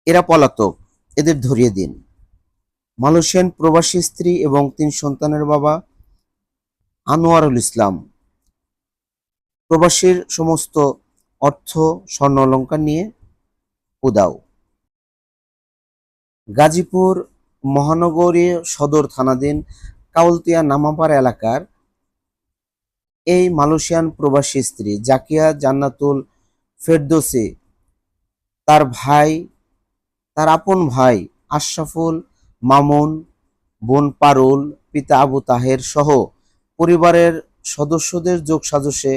এরা পলাতক, এদের ধরিয়ে দিন। মালয়েশিয়ান প্রবাসী স্ত্রী এবং ৩ সন্তানের বাবা আনোয়ারুল ইসলাম প্রবাসীর সমস্ত অর্থ, স্বর্ণ অলংকার নিয়ে উধাও। গাজীপুর মহানগরী সদর থানাধীন কাউলতিয়া নামাপাড়া এলাকার এই মালয়েশিয়ান প্রবাসী স্ত্রী জাকিয়া জান্নাতুল ফেরদৌসী তার আপন ভাই আশরাফুল মামুন, বোন পারুল, পিতা আবু তাহের সহ পরিবারের সদস্যদের যোগসাজশে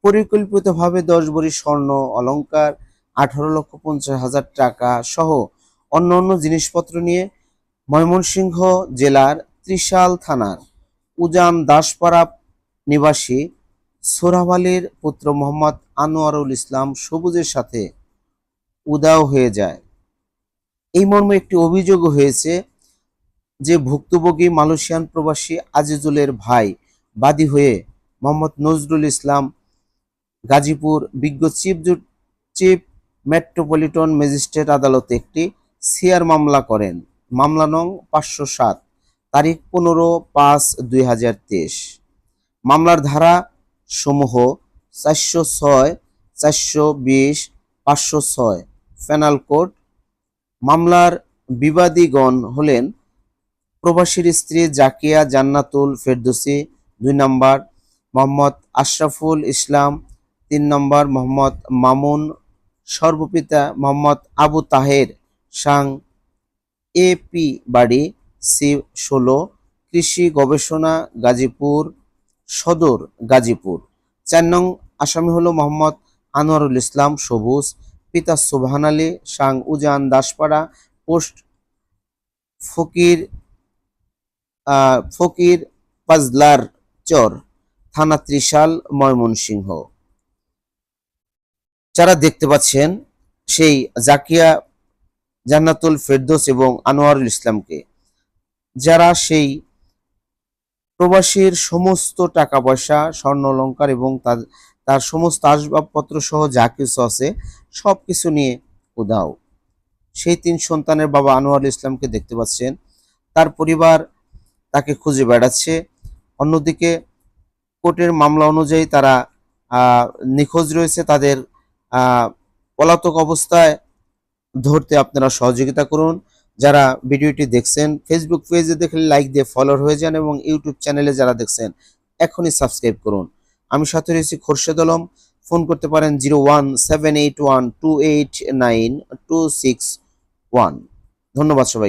পরিকল্পিতভাবে ১০ ভরি স্বর্ণ অলংকার, ১৮,৫০,০০০ টাকা সহ অন্যান্য জিনিসপত্র নিয়ে ময়মনসিংহ জেলার ত্রিশাল থানার উজান দাসপাড়া নিবাসী সোহরাব আলীর পুত্র মোহাম্মদ আনোয়ারুল ইসলাম সবুজের সাথে উধাও হয়ে যায়। এই মর্মে একটি অভিযোগও হয়েছে যে ভুক্তভোগী মালয়েশিয়ান প্রবাসী আজিজুলের ভাই বাদী হয়ে মোহাম্মদ নজরুল ইসলাম গাজীপুর বিজ্ঞ চিফ মেট্রোপলিটন ম্যাজিস্ট্রেট আদালতে একটি সিআর মামলা করেন। মামলা নং ৫০৭, তারিখ ১৫/৫/২০২৩। মামলার ধারা সমূহ ৪০৬, ৪২০, ৫০৬ পেনাল কোড। মামলার বিবাদীগণ হলেন প্রবাসীর স্ত্রী জাকিয়া জান্নাতুল ফেরদৌসী ২ নম্বর, মোহাম্মদ আশরাফুল ইসলাম ৩ নম্বর, মোহাম্মদ মামুন, সর্বপিতা মোহাম্মদ আবু তাহের, সাং এপি বাড়ি, C16, কৃষি গবেষণা, গাজীপুর সদর, গাজীপুর। ৪ নং আসামি হল মোহাম্মদ আনোয়ারুল ইসলাম সবুজ, পিতা সুবহান আলী, সাং উজান দাসপাড়া, পোস্ট ফকির পাজলার চর, থানা ত্রিশাল, ময়মনসিংহ। যারা দেখতে পাচ্ছেন সেই জাকিয়া জান্নাতুল ফেরদৌস এবং আনোয়ারুল ইসলামকে, যারা সেই প্রবাসীর সমস্ত টাকা পয়সা, স্বর্ণ অলংকার এবং তার সমস্ত আসবাবপত্র সহ যা কিছু আছে সবকিছু নিয়ে উধাও। সেই ৩ সন্তানের বাবা আনোয়ারুল ইসলামকে দেখতে পাচ্ছেন, তার পরিবার তাকে খুঁজে বেড়াচ্ছে। অন্যদিকে কোর্টের মামলা অনুযায়ী তারা নিখোঁজ রয়েছে। তাদের পলাতক অবস্থায় ধরতে আপনারা সহযোগিতা করুন। যারা ভিডিওটি দেখছেন ফেসবুক পেজে দেখলে লাইক দিয়ে ফলোয়ার হয়ে যান এবং ইউটিউব চ্যানেলে যারা দেখছেন এখনই সাবস্ক্রাইব করুন। আমি সাথে রয়েছি খোরশেদ আলম। ফোন করতে পারেন 01781289261। ধন্যবাদ সবাই।